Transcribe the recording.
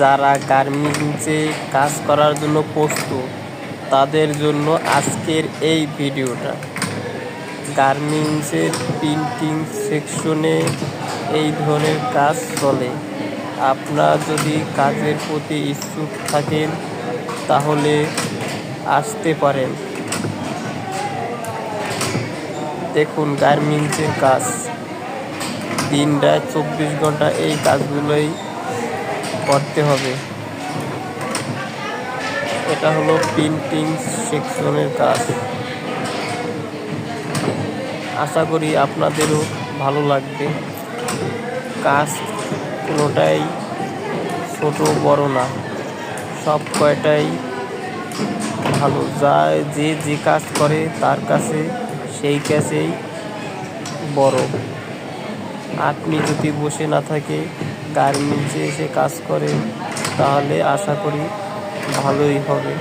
যারা গার্মেন্টসে কাজ করার জন্য প্রস্তুত তাদের জন্য আজকের এই ভিডিওটা। গার্মেন্টসের প্রিন্টিং সেকশনে এই ধরনের কাজ চলে। আপনারা যদি কাজের প্রতি ইচ্ছুক থাকেন তাহলে আসতে পারেন। দেখুন গার্মেন্টসের কাজ, দিন রাত 24 ঘন্টা এই কাজগুলোই করতে হবে। এটা হলো প্রিন্টিং সেকশনের কাজ। আশা করি আপনাদেরও ভালো লাগবে। কাজ কোনোটাই ছোট বড় না, সব কয়টাই ভালো। যে কাজ করে তার কাছে সেই কাজেই বড়। আপনি যদি বসে না থাকে গার্মেন্টসে এসে কাজ করেন তাহলে আশা করি ভালোই হবে।